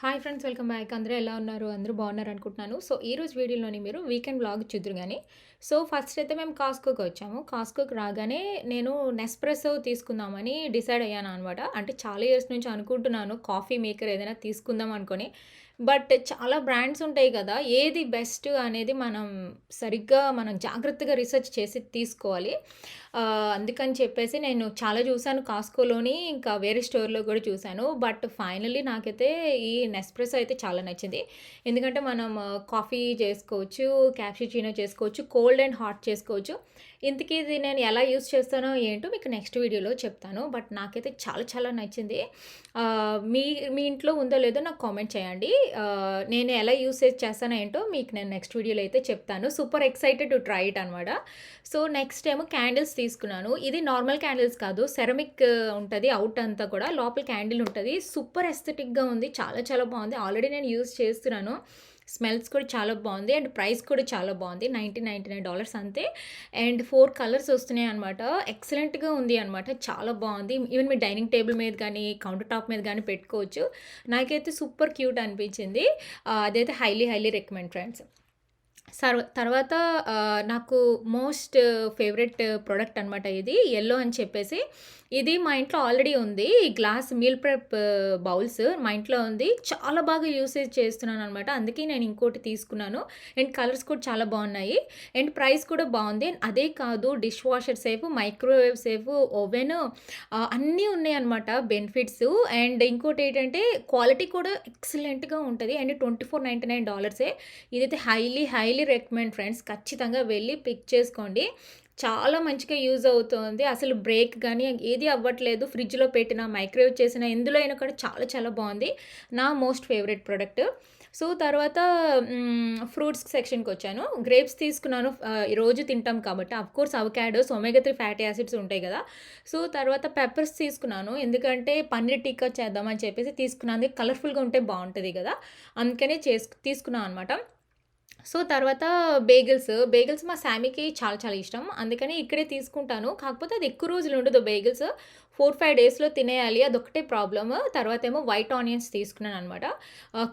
Hi friends, welcome back. అందరూ ఎలా ఉన్నారు? అందరూ బాగున్నారు అనుకుంటున్నాను. సో, ఈరోజు వీడియోలోని మీరు వీకెండ్ వ్లాగ్ చూద్దురు గానీ, సో, ఫస్ట్ అయితే మేము కాస్ట్‌కోకి వచ్చాము. కాస్ట్‌కోకి రాగానే నేను నెస్ప్రెసో తీసుకుందామని డిసైడ్ అయ్యాననమాట. అంటే చాలా ఇయర్స్ నుంచి అనుకుంటున్నాను కాఫీ మేకర్ ఏదైనా తీసుకుందాం అనుకోని. బట్ చాలా బ్రాండ్స్ ఉంటాయి కదా! ఏది బెస్ట్ అనేది మనం జాగ్రత్తగా రిసర్చ్ చేసి తీసుకోవాలి. అందుకని చెప్పేసి నేను చాలా చూసాను కాస్ట్‌కోలోని, ఇంకా వేరే స్టోర్‌లో కూడా చూసాను. బట్ ఫైనల్లీ నాకైతే ఈ నెస్ప్రెసో అయితే చాలా నచ్చింది. ఎందుకంటే మనం కాఫీ చేసుకోవచ్చు, క్యాపుచినో చేసుకోవచ్చు, కోల్డ్ అండ్ హాట్ చేసుకోవచ్చు. ఇంతకీ ఇది నేను ఎలా యూజ్ చేస్తానో ఏంటో మీకు నెక్స్ట్ వీడియోలో చెప్తాను. బట్ నాకైతే చాలా చాలా నచ్చింది. మీ మీ ఇంట్లో ఉందో లేదో నాకు కామెంట్ చేయండి. నేను ఎలా యూసేజ్ చేస్తానో ఏంటో మీకు నేను నెక్స్ట్ వీడియోలో అయితే చెప్తాను. Super excited to try it అనమాట. సో, నెక్స్ట్ ఏమో క్యాండిల్స్ తీసుకున్నాను. ఇది నార్మల్ క్యాండిల్స్ కాదు. సెరమిక్ ఉంటది అవుట్ అంతా కూడా. లోపల క్యాండిల్ ఉంటది. సూపర్ ఎస్థెటిక్‌గా ఉంది. చాలా చాలా బావుంది. ఆల్రెడీ నేను యూజ్ చేస్తున్నాను. స్మెల్స్ కూడా చాలా బావుంది. అండ్ ప్రైస్ కూడా చాలా బావుంది. $99 అంతే. అండ్ 4 కలర్స్ వస్తున్నాయనమాట. ఎక్సలెంట్‌గా ఉంది అనమాట. చాలా బావుంది. ఈవెన్ మీ డైనింగ్ టేబుల్ మీద గానీ, కౌంటర్ టాప్ మీద గానీ పెట్టుకోవచ్చు. నాకైతే సూపర్ క్యూట్ అనిపించింది. అదైతే హైలీ రికమెండ్ ఫ్రెండ్స్. తర్వాత నాకు మోస్ట్ ఫేవరెట్ ప్రొడక్ట్ అనమాట ఇది. యెల్లో అని చెప్పేసి. ఇది మా ఇంట్లో ఆల్రెడీ ఉంది. ఈ గ్లాస్ మీల్ ప్రెప్ బౌల్స్ మా ఇంట్లో ఉంది. చాలా బాగా యూసేజ్ చేస్తున్నాననమాట. అందుకే నేను ఇంకోటి తీసుకున్నాను. అండ్ కలర్స్ కూడా చాలా బావున్నాయి. అండ్ ప్రైస్ కూడా బావుంది. అదే కాదు, dish washer safe, microwave safe, oven అన్నీ ఉన్నాయన్నమాట బెనిఫిట్స్. అండ్ ఇంకోటేంటంటే క్వాలిటీ కూడా ఎక్సలెంట్‌గా ఉంటది. అండ్ $24.99 ఇదైతే హైలీ రికమెండ్ ఫ్రెండ్స్. ఖచ్చితంగా వెళ్ళి పిక్ చేసుకోండి. చాలా మంచిగా యూజ్ అవుతోంది. అసలు బ్రేక్ గానీ ఏది అవ్వట్లేదు. ఫ్రిడ్జ్‌లో పెట్టినా, మైక్రోవేవ్ చేసినా ఎందులో అయినా కూడా చాలా చాలా బావుంది. నా మోస్ట్ ఫేవరెట్ ప్రొడక్ట్. సో, తర్వాత ఫ్రూట్స్ సెక్షన్‌కొచ్చాను. గ్రేప్స్ తీసుకున్నాను. రోజు తింటాం కాబట్టి of course avocados, omega 3 fatty acids ఉంటాయి గదా! సో, తర్వాత పెప్పర్స్ తీసుకున్నాను. ఎందుకంటే పన్నీర్ టిక్కా చేద్దామని చెప్పేసి తీసుకున్నాను. అది కలర్‌ఫుల్‌గా ఉంటే బావుంటది గదా! అందుకనే తీసుకున్నాను అనమాట. సో, తర్వాత బేగిల్స్ మా సామీకి చాలా చాలా ఇష్టం. అందుకని ఇక్కడే తీసుకుంటాను. కాకపోతే అది ఎక్కువ రోజులు ఉండదు బేగిల్స్. 4, 5 డేస్‌లో తినేయాలి. అదొక్కటే ప్రాబ్లమ్. తర్వాతేమో వైట్ ఆనియన్స్ తీసుకున్నాననమాట.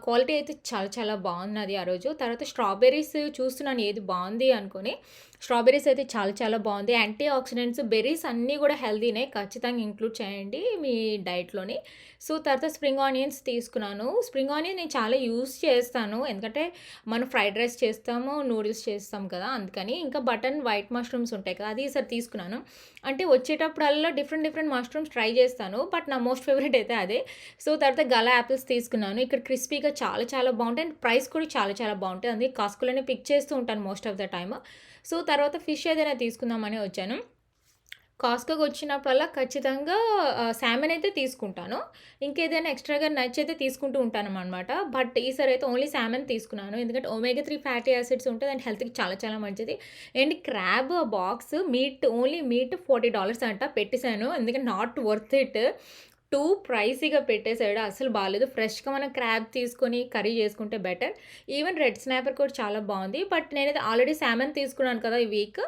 క్వాలిటీ అయితే చాలా చాలా బావున్నది ఆ రోజు. తర్వాత స్ట్రాబెర్రీస్ చూస్తున్నాను ఏది బావుంది అనుకోని. స్ట్రాబెర్రీస్ అయితే చాలా చాలా బావుంది. యాంటీ ఆక్సిడెంట్స్, బెర్రీస్ అన్నీ గూడా హెల్తీనే. ఖచ్చితంగా ఇంక్లూడ్ చేయండి మీ డైట్‌లోని. సో, తర్వాత స్ప్రింగ్ ఆనియన్స్ తీసుకున్నాను. స్ప్రింగ్ ఆనియన్ నేను చాలా యూజ్ చేస్తాను. ఎందుకంటే మనం ఫ్రైడ్ రైస్ చేస్తాము, నూడిల్స్ చేస్తాం కదా! అందుకని. ఇంకా బటన్ వైట్ మష్రూమ్స్ ఉంటాయి కదా! అది ఈసారి తీసుకున్నాను. అంటే వచ్చేటప్పుడల్లా డిఫరెంట్ మష్రూమ్స్ ట్రై చేస్తాను. బట్ నా మోస్ట్ ఫేవరెట్ అయితే అదే. సో, తర్వాత గలా యాపిల్స్ తీసుకున్నాను. ఇక్కడ క్రిస్పీగా చాలా చాలా బావుంటాయి. అండ్ ప్రైస్ కూడా చాలా చాలా బావుంటాయి. అందుకే కాస్ట్‌కోలోనే పిక్ చేస్తూ ఉంటాను most of the time. So, తర్వాత ఫిష్ ఏదైనా తీసుకుందామని వచ్చాను. కాస్ట్‌కోకొచ్చినప్పుడల్లా ఖచ్చితంగా సాల్మన్ అయితే తీసుకుంటాను. ఇంకేదైనా ఎక్స్‌ట్రాగా నచ్చైతే తీసుకుంటూ ఉంటాననమాట. బట్ ఈసారైతే ఓన్లీ సాల్మన్ తీసుకున్నాను. ఎందుకంటే ఒమేగా 3 ఫ్యాటీ యాసిడ్స్ ఉంటది అండ్ హెల్త్‌కి చాలా చాలా మంచిది. And crab box only meat $40 అంట పెట్టేసాను. ఎందుకంటే నాట్ వర్త్ ఇట్. టూ ప్రైసీగా పెట్టేసాడు. అస్సలు బాలేదు. ఫ్రెష్‌గా మనం క్రాబ్ తీసుకొని కర్రీ చేసుకుంటే బెటర్. ఈవెన్ రెడ్ స్నాపర్ కూడా చాలా బావుంది. బట్ నేనైతే ఆల్రెడీ సాల్మన్ తీసుకున్నాను కదా! ఈ వీక్.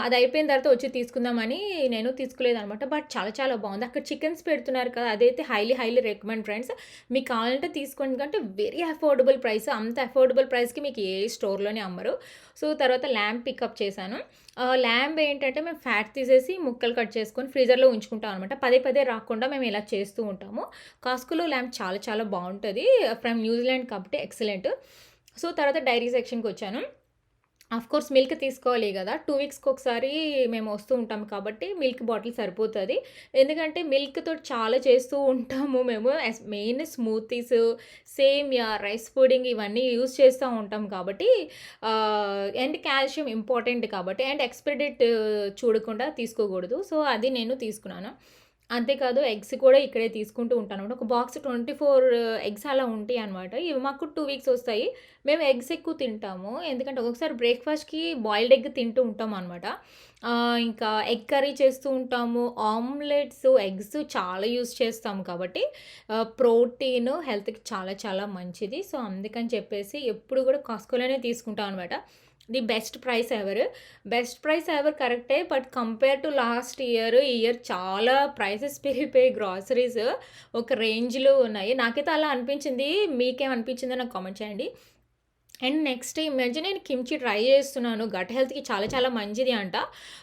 అది అయిపోయిన తర్వాత వచ్చి తీసుకుందామని నేను తీసుకోలేదనమాట. బట్ చాలా చాలా బావుంది. అక్కడ చికెన్స్ పెడుతున్నారు కదా! అదైతే హైలీ రికమెండ్ ఫ్రెండ్స్. మీకు కావాలంటే తీసుకోండి. ఎందుకంటే వెరీ అఫోర్డబుల్ ప్రైస్. అంత అఫోర్డబుల్ ప్రైస్‌కి మీకు ఏ స్టోర్‌లోని అమ్మరు. సో, తర్వాత ల్యాంబ్ పికప్ చేశాను. ల్యాంబ్ ఏంటంటే మేము ఫ్యాట్ తీసేసి ముక్కలు కట్ చేసుకొని ఫ్రీజర్‌లో ఉంచుకుంటాం అనమాట. పదే రాకుండా మేము ఇలా చేస్తూ ఉంటాము. కాస్ట్‌కోలో ల్యాంబ్ చాలా చాలా బావుంటది. ఫ్రమ్ న్యూజిలాండ్ కాబట్టి ఎక్సలెంట్. సో, తర్వాత డైరీ సెక్షన్‌కొచ్చాను. ఆఫ్‌కోర్స్ మిల్క్ తీసుకోవాలి గదా! 2 వీక్స్‌కొకసారి మేము వస్తూ ఉంటాం కాబట్టి మిల్క్ బాటిల్ సరిపోతది. ఎందుకంటే మిల్క్‌తోటి చాలా చేస్తూ ఉంటాము మేము. మెయిన్ స్మూతీస్, సేమియా, రైస్ పుడింగ్ ఇవన్నీ యూజ్ చేస్తా ఉంటాం కాబట్టి అండ్ కాల్షియం ఇంపార్టెంట్ కాబట్టి అండ్ ఎక్స్‌పైరీ డేట్ చూడకుండా తీసుకోకూడదు. సో, అది నేను తీసుకున్నాను. అంతేకాదు ఎగ్స్ కూడా ఇక్కడే తీసుకుంటూ ఉంటానన్నమాట. ఒక బాక్స్ 24 ఎగ్స్ అలా ఉంటాయన్నమాట. ఇవి మాకు 2 వీక్స్ వస్తాయి. మేము ఎగ్స్ ఎక్కువ తింటాము. ఎందుకంటే ఒక్కొక్కసారి బ్రేక్‌ఫాస్ట్‌కి బాయిల్డ్ ఎగ్ తింటూ ఉంటామనమాట. ఇంకా ఎగ్ కర్రీ చేస్తూ ఉంటాము. ఆమ్లెట్స్, ఎగ్స్ చాలా యూజ్ చేస్తాం కాబట్టి ప్రోటీన్ హెల్త్‌కి చాలా చాలా మంచిది. సో, అందుకని చెప్పేసి ఎప్పుడు కూడా కాస్ట్‌కోలోనే తీసుకుంటాం అనమాట. The best price ever. Best price ever కరెక్టే. But compare to last year, ఈ ఇయర్ చాలా ప్రైసెస్ పెరిగిపోయి గ్రాసరీస్ ఒక రేంజ్‌లో ఉన్నాయి. నాకైతే అలా అనిపించింది. మీకేమనిపించిందో నాకు కామెంట్ చేయండి. అండ్ నెక్స్ట్ ఈ మధ్య నేను కిమ్చి ట్రై చేస్తున్నాను. గట్ హెల్త్‌కి చాలా చాలా మంచిది అంట.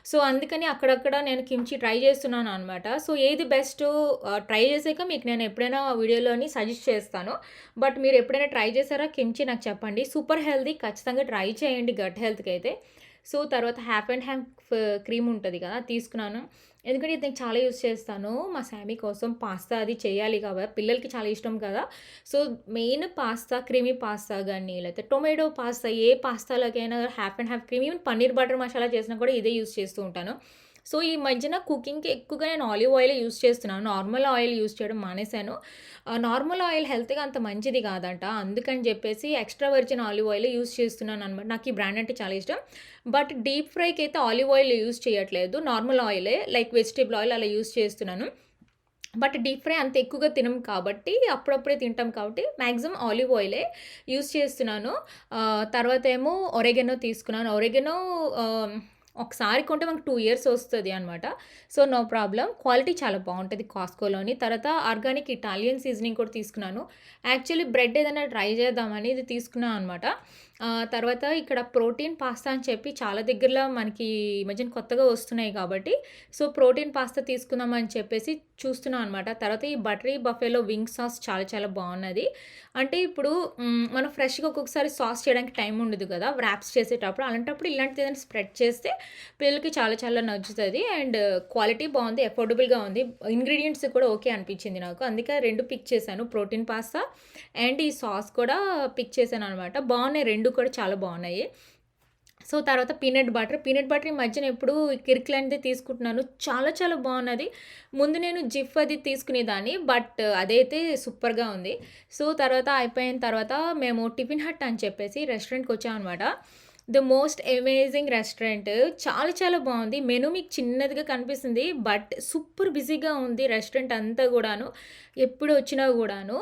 సో, అందుకని అక్కడక్కడ నేను కిమ్చి ట్రై చేస్తున్నాననమాట. సో, ఏది బెస్టు ట్రై చేసాక మీకు నేను ఎప్పుడైనా వీడియోలోని సజెస్ట్ చేస్తాను. బట్ మీరు ఎప్పుడైనా ట్రై చేసారా కిమ్చి నాకు చెప్పండి. సూపర్ హెల్తీ, ఖచ్చితంగా ట్రై చేయండి గట్ హెల్త్‌కైతే. సో, తర్వాత హాఫ్ అండ్ హాఫ్ క్రీమ్ ఉంటది కదా! తీసుకున్నాను. ఎందుకంటే ఇది నేను చాలా యూజ్ చేస్తాను. మా సామీ కోసం పాస్తా అది చేయాలి పిల్లలకి చాలా ఇష్టం కదా! So, main pasta, creamy pasta గాని, లేకపోతే టొమాటో పాస్తా, ఏ పాస్తాలకైనా half and half cream, even paneer butter masala చేసినా కూడా ఇదే యూజ్ చేస్తూ ఉంటాను. సో, ఈ మధ్యన కుకింగ్‌కి ఎక్కువగా నేను ఆలివ్ ఆయిలే యూజ్ చేస్తున్నాను. నార్మల్ ఆయిల్ యూజ్ చేయడం మానేశాను. నార్మల్ ఆయిల్ హెల్త్‌కి అంత మంచిది కాదంట. అందుకని చెప్పేసి ఎక్స్ట్రా వర్జిన్ ఆలివ్ ఆయిలే యూజ్ చేస్తున్నాననమాట. నాకు ఈ బ్రాండ్ అంటే చాలా ఇష్టం. బట్ డీప్ ఫ్రైకైతే ఆలివ్ ఆయిల్ యూజ్ చేయట్లేదు. నార్మల్ ఆయిలే లైక్ వెజిటబుల్ ఆయిల్ అలా యూజ్ చేస్తున్నాను. బట్ డీప్ ఫ్రై అంత ఎక్కువగా తినం కాబట్టి, అప్పుడప్పుడే తింటాం కాబట్టి మాక్సిమం ఆలివ్ ఆయిలే యూజ్ చేస్తున్నాను. తర్వాత ఏమో ఒరెగనో తీసుకున్నాను. ఒరెగనో ఒకసారి కొంటే మనకు 2 ఇయర్స్ వస్తది అనమాట. So, no problem. క్వాలిటీ చాలా బావుంటది కాస్కోలోని. తర్వాత ఆర్గానిక్ ఇటాలియన్ సీజనింగ్ కూడా తీసుకున్నాను. యాక్చువల్లీ బ్రెడ్ ఏదైనా ట్రై చేద్దామని ఇది తీసుకున్నా అనమాట. తర్వాత ఇక్కడ ప్రోటీన్ పాస్తా అని చెప్పి చాలా దగ్గరలో మనకి ఈ మధ్యన కొత్తగా వస్తున్నాయి కాబట్టి, సో, ప్రోటీన్ పాస్తా తీసుకుందామని చెప్పేసి చూస్తున్నా అనమాట. తర్వాత ఈ బటరీ బఫెలో వింగ్ సాస్ చాలా చాలా బావున్నది. అంటే ఇప్పుడు మనం ఫ్రెష్‌గా ఒక్కొక్కసారి సాస్ చేయడానికి టైం ఉండదు కదా! వ్రాప్స్ చేసేటప్పుడు. అలాంటప్పుడు ఇలాంటిది ఏదైనా స్ప్రెడ్ చేస్తే పిల్లలకి చాలా చాలా నచ్చుతది. అండ్ క్వాలిటీ బావుంది. అఫోర్డబుల్‌గా ఉంది. ఇంగ్రీడియెంట్స్ కూడా ఓకే అనిపించింది నాకు. అందుకే 2 పిక్ చేశాను. ప్రోటీన్ పాస్తా అండ్ ఈ సాస్ కూడా పిక్ చేశాననమాట. బావున్నాయి 2 కూడా చాలా బావున్నాయి. సో, తర్వాత పీనట్ బటర్. పీనట్ బటర్ ఈ మధ్యన ఎప్పుడూ కిర్క్‌లాండ్‌దే తీసుకుంటున్నాను. చాలా చాలా బావున్నది. ముందు నేను జిఫ్ అది తీసుకునేదాన్ని. బట్ అదైతే సూపర్‌గా ఉంది. సో, తర్వాత అయిపోయిన తర్వాత మేము టిఫిన్ హట్ అని చెప్పేసి రెస్టారెంట్‌కొచ్చామనమాట. The most amazing restaurant. చాలా చాలా బావుంది. మెనూ మీకు చిన్నదిగా కనిపిస్తుంది. బట్ సూపర్ బిజీగా ఉంది రెస్టారెంట్ అంతా గూడాను. ఎప్పుడు వచ్చినా గూడాను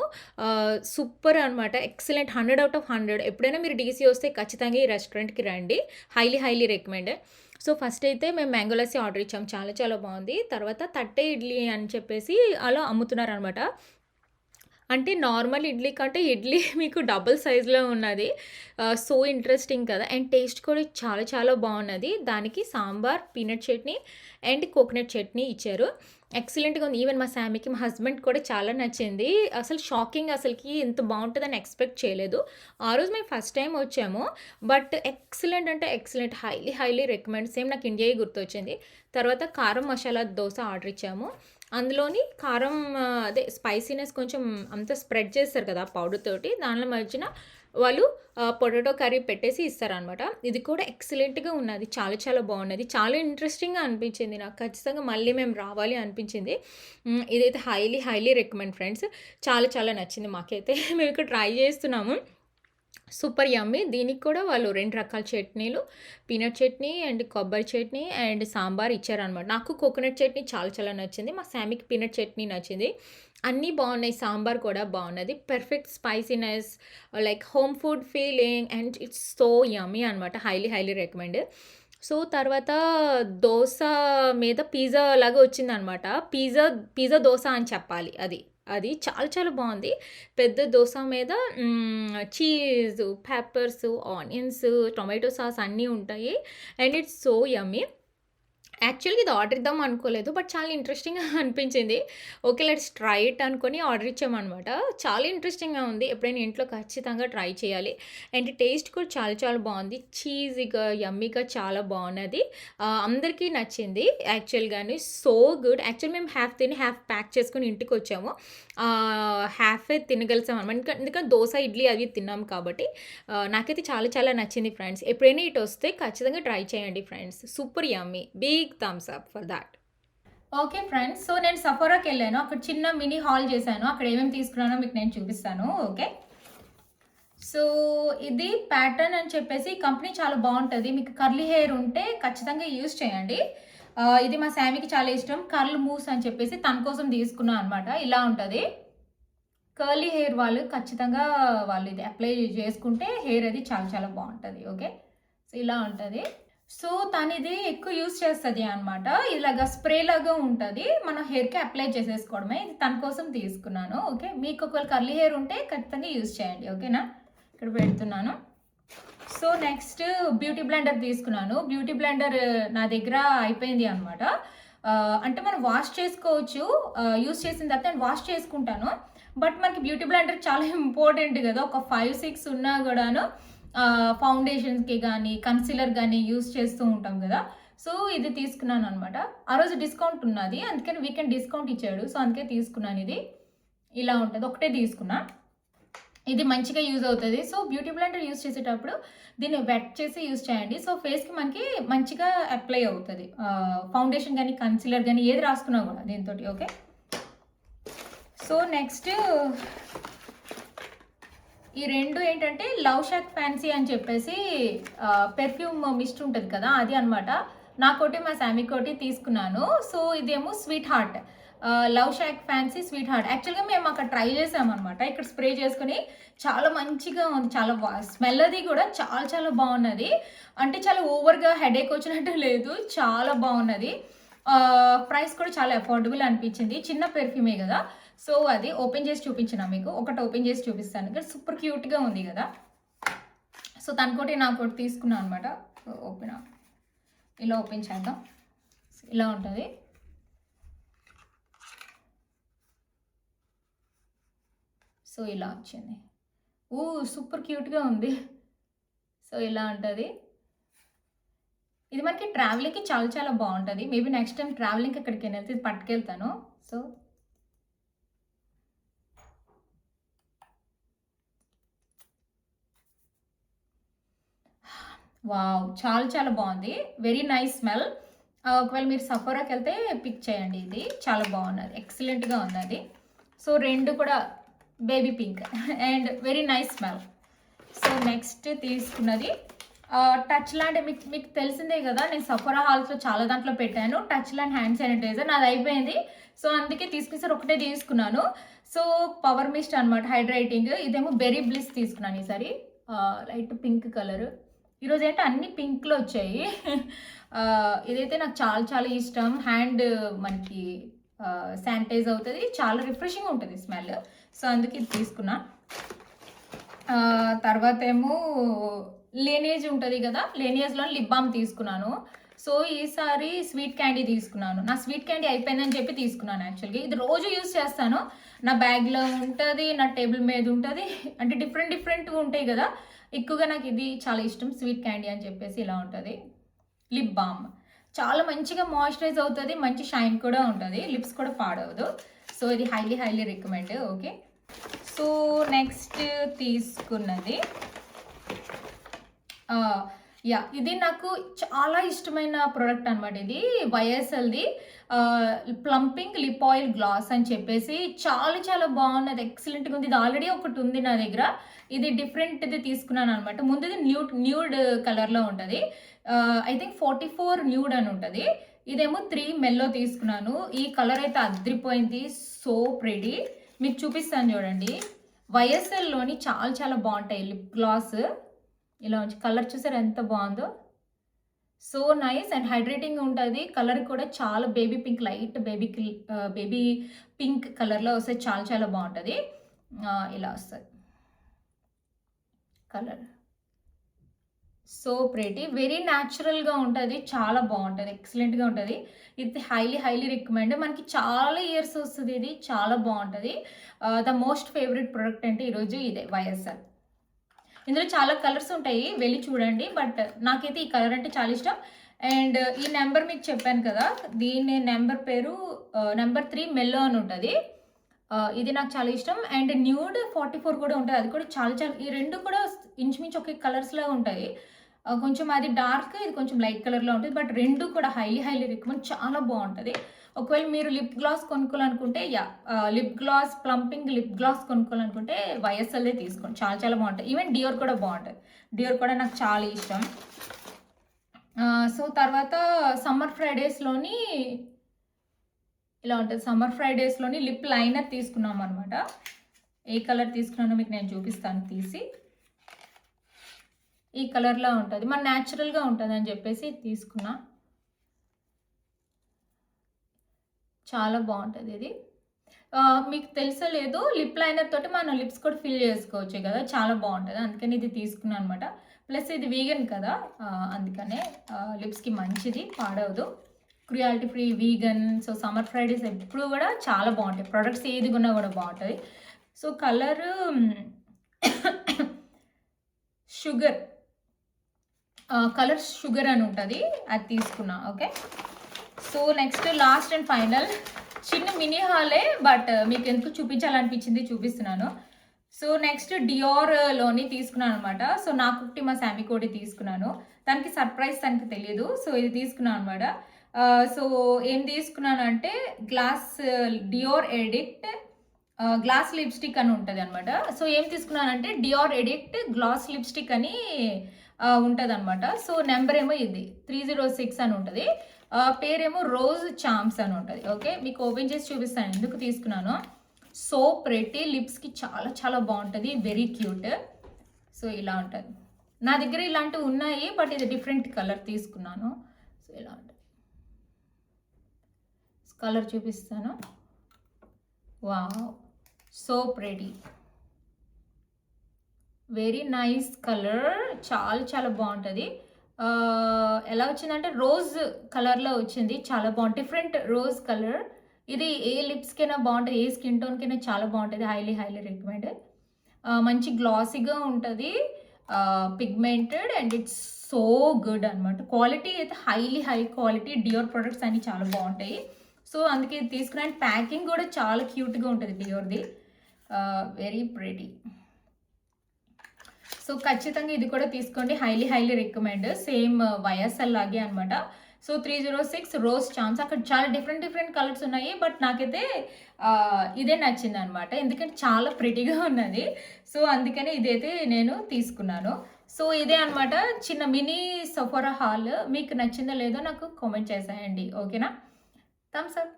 సూపర్ అనమాట. Excellent 100 out of 100. ఎప్పుడైనా మీరు డీసీ వస్తే ఖచ్చితంగా ఈ రెస్టారెంట్‌కి రండి. Highly recommend. సో, ఫస్ట్ అయితే మేము మ్యాంగో లస్సీ ఆర్డర్ ఇచ్చాం. చాలా చాలా బావుంది. తర్వాత తట్టే ఇడ్లీ అని చెప్పేసి అలా అమ్ముతున్నారనమాట. అంటే నార్మల్ ఇడ్లీ కంటే ఇడ్లీ మీకు డబుల్ సైజ్‌లో ఉన్నది. సో ఇంట్రెస్టింగ్ కదా! అండ్ టేస్ట్ కూడా చాలా చాలా బావున్నది. దానికి sambar, peanut chutney and coconut chutney ఇచ్చారు. ఎక్సలెంట్‌గా ఉంది. ఈవెన్ మా సామీకి, మా హస్బెండ్‌కి కూడా చాలా నచ్చింది. అసలు షాకింగ్ అసలకి ఇంత బావుంటదని ఎక్స్‌పెక్ట్ చేయలేదు. ఆ రోజు మేము ఫస్ట్ టైమ్ వచ్చాము. బట్ ఎక్సలెంట్ అంటే ఎక్సలెంట్. Highly recommend. సేమ్ నాకు ఇండియాయే గుర్తొచ్చింది. తర్వాత కారం మసాలా దోస ఆర్డర్ ఇచ్చాము. అందులోని కారం అదే స్పైసీనెస్ కొంచెం అంతా స్ప్రెడ్ చేస్తారు కదా పౌడర్ తోటి. దానిలో మధ్యన వాళ్ళు పొటాటో కర్రీ పెట్టేసి ఇస్తారనమాట. ఇది కూడా ఎక్సలెంట్‌గా ఉన్నది. చాలా చాలా బావున్నది. చాలా ఇంట్రెస్టింగ్‌గా అనిపించింది నాకు. ఖచ్చితంగా మళ్ళీ మేము రావాలి అనిపించింది. ఇదైతే హైలీ రికమెండ్ ఫ్రెండ్స్. చాలా చాలా నచ్చింది మాకైతే. మేము ఇక్కడ ట్రై చేస్తున్నాము. సూపర్ యమ్మీ. దీనికి కూడా వాళ్ళు 2 రకాల చట్నీలు, పీనట్ చట్నీ అండ్ కొబ్బరి చట్నీ అండ్ సాంబార్ ఇచ్చారనమాట. నాకు కోకోనట్ చట్నీ చాలా చాలా నచ్చింది. మా సామీకి పీనట్ చట్నీ నచ్చింది. అన్నీ బావున్నాయి. సాంబార్ కూడా బావున్నది. Perfect spiciness like home food feeling and it's so yummy అనమాట. Highly recommend. సో, తర్వాత దోస మీద పిజ్జా లాగా వచ్చిందనమాట. పిజ్జా దోస అని చెప్పాలి అది. అది చాలా చాలా బావుంది. పెద్ద దోస మీద చీజు, పెప్పర్సు, ఆనియన్స్, టొమాటో సాస్ అన్నీ ఉంటాయి. అండ్ ఇట్స్ సో యమ్మీ. యాక్చువల్‌గా ఇది ఆర్డర్ ఇద్దాం అనుకోలేదు. బట్ చాలా ఇంట్రెస్టింగ్‌గా అనిపించింది. ఓకే. లెట్స్ ట్రై ఇట్ అనుకోని ఆర్డర్ ఇచ్చామనమాట. చాలా ఇంట్రెస్టింగ్‌గా ఉంది. ఎప్పుడైనా ఇంట్లో ఖచ్చితంగా ట్రై చేయాలి. అండ్ టేస్ట్ కూడా చాలా చాలా బావుంది. చీజీగా, యమ్మీగా చాలా బావున్నది. అందరికీ నచ్చింది యాక్చువల్‌గాని. So good. యాక్చువల్లీ మేము హాఫ్ తిని, హాఫ్ ప్యాక్ చేసుకొని ఇంటికొచ్చాము. హాఫే తినగలిసామనమాట. ఎందుకంటే దోస, ఇడ్లీ అవి తిన్నాం కాబట్టి. నాకైతే చాలా చాలా నచ్చింది ఫ్రెండ్స్. ఎప్పుడైనా ఇటొస్తే ఖచ్చితంగా ట్రై చేయండి friends. Super yummy. Big thumbs up for that. Okay friends. So, నేను సఫోరాకెళ్ళాను. అక్కడ చిన్న మినీ హాల్ చేశాను. అక్కడ ఏమేమి తీసుకున్నానో మీకు నేను చూపిస్తాను. ఓకే. సో, ఇది ప్యాటర్న్ అని చెప్పేసి కంపెనీ చాలా బావుంటది. మీకు కర్లీ హెయిర్ ఉంటే ఖచ్చితంగా యూజ్ చేయండి. ఇది మా సామీకి చాలా ఇష్టం. కర్ల్ మూస్ అని చెప్పేసి తన కోసం తీసుకున్నా అనమాట. ఇలా ఉంటది. కర్లీ హెయిర్ వాళ్ళు ఖచ్చితంగా వాళ్ళు ఇది అప్లై చేసుకుంటే హెయిర్ అది చాలా చాలా బావుంటది. ఓకే. సో ఇలా ఉంటుంది. సో తనిది ఎక్కువ యూజ్ చేస్తుంది అనమాట. ఇలాగా స్ప్రే లాగా ఉంటుంది, మన హెయిర్కి అప్లై చేసేసుకోవడమే. ఇది తన కోసం తీసుకున్నాను. ఓకే, మీకు ఒకవేళ కర్లీ హెయిర్ ఉంటే ఖచ్చితంగా యూజ్ చేయండి. ఓకేనా, ఇక్కడ పెడుతున్నాను. సో నెక్స్ట్ బ్యూటీ బ్లెండర్ తీసుకున్నాను. బ్యూటీ బ్లెండర్ నా దగ్గర అయిపోయింది అనమాట. అంటే మనం వాష్ చేసుకోవచ్చు, యూజ్ చేసిన తర్వాత నేను వాష్ చేసుకుంటాను. బట్ మనకి బ్యూటీ బ్లెండర్ చాలా ఇంపార్టెంట్ కదా. ఒక 5-6 ఉన్నా కూడాను ఫౌండేషన్స్కి కానీ కన్సీలర్ కానీ యూజ్ చేస్తూ ఉంటాం కదా. సో ఇది తీసుకున్నాను అనమాట. ఆ రోజు డిస్కౌంట్ ఉన్నది, అందుకని వీకెండ్ డిస్కౌంట్ ఇచ్చాడు. సో అందుకే తీసుకున్నాను. ఇది ఇలా ఉంటుంది, ఒకటే తీసుకున్నా. ఇది మంచిగా యూజ్ అవుతుంది. సో బ్యూటీ బ్లెండర్ యూజ్ చేసేటప్పుడు దీన్ని వెట్ చేసి యూజ్ చేయండి. సో ఫేస్కి మనకి మంచిగా అప్లై అవుతుంది. ఫౌండేషన్ కానీ కన్సీలర్ కానీ ఏది రాసుకున్నా కూడా దీంతో. ఓకే, సో నెక్స్ట్ ఈ రెండు ఏంటంటే లవ్ షాక్ ఫ్యాన్సీ అని చెప్పేసి పెర్ఫ్యూమ్ మిస్ట్ ఉంటుంది కదా, అది అనమాట. నాకోటి మా శామీకోటి తీసుకున్నాను. సో ఇదేమో sweet heart, love shock fancy sweet heart. యాక్చువల్గా మేము అక్కడ ట్రై చేసామన్నమాట. ఇక్కడ స్ప్రే చేసుకుని చాలా మంచిగా ఉంది, చాలా స్మెల్ అది కూడా చాలా చాలా బాగున్నది. అంటే చాలా ఓవర్గా హెడేక్ వచ్చినట్టు లేదు, చాలా బాగున్నది. ప్రైస్ కూడా చాలా అఫోర్డబుల్ అనిపించింది. చిన్న పెర్ఫ్యూమే కదా. సో అది ఓపెన్ చేసి చూపించిన మీకు, ఒకటి ఓపెన్ చేసి చూపిస్తాను. ఇక్కడ సూపర్ క్యూట్గా ఉంది కదా. సో తనకోటి నాకోటి తీసుకున్నాను అనమాట. ఓపెన్, ఇలా ఓపెన్ చేద్దాం. ఇలా ఉంటుంది. సో ఇలా వచ్చింది. సూపర్ క్యూట్గా ఉంది. సో ఇలా ఉంటుంది. ఇది మనకి ట్రావెలింగ్కి చాలా చాలా బాగుంటుంది. మేబీ నెక్స్ట్ టైం ట్రావెలింగ్కి ఎక్కడికి వెళ్తే ఇది పట్టుకెళ్తాను. సో వావ్, చాలా చాలా బాగుంది. Very nice smell. ఒకవేళ మీరు సఫోరాకి వెళ్తే పిక్ చేయండి. ఇది చాలా బాగున్నది, ఎక్సలెంట్గా ఉన్నది. సో రెండు కూడా baby pink and very nice smell. So next తీసుకున్నది టచ్ ల్యాండ్. మీకు తెలిసిందే కదా, నేను సఫోరా హాల్స్లో చాలా దాంట్లో పెట్టాను టచ్ ల్యాండ్ హ్యాండ్ శానిటైజర్. నాది అయిపోయింది. సో అందుకే తీసుకునేసారి ఒకటే తీసుకున్నాను. సో పవర్ మిస్ట్ అనమాట, హైడ్రేటింగ్. ఇదేమో బెరీ బ్లిస్ తీసుకున్నాను ఈసారి, లైట్ పింక్ కలర్. ఈరోజు ఏంటో అన్ని పింక్లో వచ్చాయి. ఇదైతే నాకు చాలా చాలా ఇష్టం. హ్యాండ్ మనకి శానిటైజ్ అవుతుంది, చాలా రిఫ్రెషింగ్ ఉంటుంది స్మెల్. సో అందుకే ఇది తీసుకున్నా. తర్వాత ఏమో లేనేజ్ ఉంటుంది కదా, లేనేజ్లో లిప్ బామ్ తీసుకున్నాను. సో ఈసారి స్వీట్ క్యాండీ తీసుకున్నాను. నా స్వీట్ క్యాండీ అయిపోయిందని చెప్పి తీసుకున్నాను. యాక్చువల్గా ఇది రోజు యూజ్ చేస్తాను. నా బ్యాగ్లో ఉంటుంది, నా టేబుల్ మీద ఉంటుంది. అంటే డిఫరెంట్ డిఫరెంట్గా ఉంటాయి కదా. ఎక్కువగా నాకు ఇది చాలా ఇష్టం, స్వీట్ క్యాండీ అని చెప్పేసి. ఇలా ఉంటుంది లిప్ బామ్. చాలా మంచిగా మాయిశ్చరైజ్ అవుతుంది, మంచి షైన్ కూడా ఉంటుంది, లిప్స్ కూడా పాడవదు. సో ఇది highly highly recommend. Okay, so next తీసుకున్నది ఇది నాకు చాలా ఇష్టమైన ప్రోడక్ట్ అనమాట. ఇది వైఎస్ఎల్ది ప్లంపింగ్ లిప్ ఆయిల్ గ్లాస్ అని చెప్పేసి చాలా చాలా బాగున్నది, ఎక్సలెంట్గా ఉంది. ఇది ఆల్రెడీ ఒకటి ఉంది నా దగ్గర. ఇది డిఫరెంట్ది తీసుకున్నాను అనమాట. ముందుది న్యూడ్ కలర్లో ఉంటుంది. ఐ థింక్ 44 న్యూడ్ అని ఉంటుంది. ఇదేమో 3 మెల్లో తీసుకున్నాను. ఈ కలర్ అయితే అద్రిపోయింది, సో ప్రెడీ. మీకు చూపిస్తాను చూడండి. వైఎస్ఎల్లోని చాలా చాలా బాగుంటాయి లిప్ గ్లాస్. ఇలా ఉంచి కలర్ చూసారు ఎంత బాగుందో, సో నైస్ అండ్ హైడ్రేటింగ్ ఉంటుంది. కలర్ కూడా చాలా baby pink, light baby pink కలర్లో వస్తే చాలా చాలా బాగుంటుంది. ఇలా వస్తుంది కలర్, సో ప్రెటీ, వెరీ న్యాచురల్గా ఉంటుంది, చాలా బాగుంటుంది, ఎక్సలెంట్గా ఉంటుంది. ఇది హైలీ హైలీ రికమెండ్. మనకి చాలా ఇయర్స్ వస్తుంది, ఇది చాలా బాగుంటుంది. ద మోస్ట్ ఫేవరెట్ ప్రోడక్ట్ అంటే ఈరోజు ఇదే వైఎస్ఎల్. ఇందులో చాలా కలర్స్ ఉంటాయి, వెళ్ళి చూడండి. బట్ నాకైతే ఈ కలర్ అంటే చాలా ఇష్టం. అండ్ ఈ నెంబర్ మీకు చెప్పాను కదా, దీని నెంబర్ పేరు నెంబర్ 3 మెల్లో అని ఉంటుంది. ఇది నాకు చాలా ఇష్టం. అండ్ న్యూడ్ 44 కూడా ఉంటుంది, అది కూడా చాలా చాలా. ఈ రెండు కూడా ఇంచుమించు ఒకే కలర్స్లో ఉంటాయి. కొంచెం అది డార్క్, ఇది కొంచెం లైట్ కలర్లో ఉంటుంది. బట్ రెండు కూడా హైలీ హైలీ రికమెండ్, చాలా బాగుంటుంది. ఒకవేళ మీరు లిప్ గ్లాస్ కొనుక్కోవాలనుకుంటే lip gloss, plumping lip gloss కొనుక్కోవాలనుకుంటే వైఎస్ఎల్దే తీసుకోండి, చాలా చాలా బాగుంటుంది. ఈవెన్ డియోర్ కూడా బాగుంటుంది, డియోర్ కూడా నాకు చాలా ఇష్టం. సో తర్వాత సమ్మర్ ఫ్రైడేస్లోని ఇలా ఉంటుంది. సమ్మర్ ఫ్రైడేస్లోని లిప్ లైనర్ తీసుకున్నాం అనమాట. ఏ కలర్ తీసుకున్నానో మీకు నేను చూపిస్తాను తీసి. ఈ కలర్‌లో ఉంటది. మన న్యాచురల్‌గా ఉంటదని జెప్పేసి తీసుకున్నా. చాలా బావుంటది ఇది. మీకు తెలుసో లేదో లిప్ లైనర్ తోటి మనం లిప్స్ కూడా ఫిల్ చేసుకోవచ్చు కదా! చాలా బావుంటది. అందుకని ఇది తీసుకున్నా అనమాట. ప్లస్ ఇది వీగన్ కదా! అందుకనే లిప్స్‌కి మంచిది, పాడవదు. Cruelty free, vegan. So, Summer Fridays ఎప్పుడు గూడా చాలా బావుంటాయి. ప్రొడక్ట్స్ ఏది కొన్నా గూడా బావుంటది. So, colour sugar colour sugar అని ఉంటది. అది తీసుకున్నా. Okay. So, next last and final చిన్న మినీ హాలే, బట్ మీకు ఎందుకు చూపించాలనిపించింది చూపిస్తున్నాను. సో, నెక్స్ట్ డియోర్‌లోని తీసుకున్నాను అనమాట. సో, నాకొకటి మా శామీకోటి తీసుకున్నాను. తనకి సర్ప్రైజ్, తనకి తెలీదు. సో, ఇది తీసుకున్నాను అనమాట. సో, ఏం తీసుకున్నానంటే డియోర్ ఎడిక్ట్ గ్లాస్ లిప్‌స్టిక్ అని ఉంటదనమాట. సో, ఏం తీసుకున్నానంటే డియోర్ ఎడిక్ట్ గ్లాస్ లిప్‌స్టిక్ అని ఉంటదనమాట. సో, నెంబర్ ఏమో ఇది 306 అని ఉంటది. పేరేమో రోజ్ చామ్స్ అని ఉంటది. ఓకే. మీకు ఓపెన్ చేసి చూపిస్తాను ఎందుకు తీసుకున్నానో. సో ప్రెటీ, లిప్స్‌కి చాలా చాలా బావుంటది. Very cute. సో, ఇలా ఉంటది. నా దగ్గర ఇలాంటివి ఉన్నాయి. బట్ ఇది డిఫరెంట్ కలర్ తీసుకున్నాను. సో, ఇలా ఉంటది. కలర్ చూపిస్తాను. Wow! So pretty. Very nice colour. చాలా చాలా బావుంటది. ఎలా వచ్చిందంటే రోజ్ కలర్‌లో వచ్చింది. చాలా బావుంది. Different rose colour. ఇది ఏ లిప్స్‌కైనా బావుంటది. ఏ స్కిన్ టోన్‌కైనా చాలా బావుంటది. Highly recommend. మంచి గ్లాసీగా ఉంటది. Pigmented and it's so good అనమాట. క్వాలిటీ అయితే హై క్వాలిటీ. డియోర్ ప్రొడక్ట్స్ అన్నీ చాలా బావుంటాయి. సో, అందుకే ఇది తీసుకున్నాను. ప్యాకింగ్ కూడా చాలా క్యూట్‌గా ఉంటది డియోర్‌ది. Very pretty. సో, ఖచ్చితంగా ఇది కూడా తీసుకోండి. Highly recommend. సేమ్ వైఎస్ఎల్ లాగే అనమాట. So, 306 rose charms. అక్కడ చాలా డిఫరెంట్ కలర్స్ ఉన్నాయి. బట్ నాకైతే ఇదే నచ్చిందనమాట. ఎందుకంటే చాలా ప్రెటీగా ఉన్నది. సో, అందుకనే ఇదైతే నేను తీసుకున్నాను. సో, ఇదే అనమాట చిన్న మినీ సెఫోరా హాల్. మీకు నచ్చిందో లేదో నాకు కామెంట్ చేసేయండి. ఓకేనా? Thumbs up.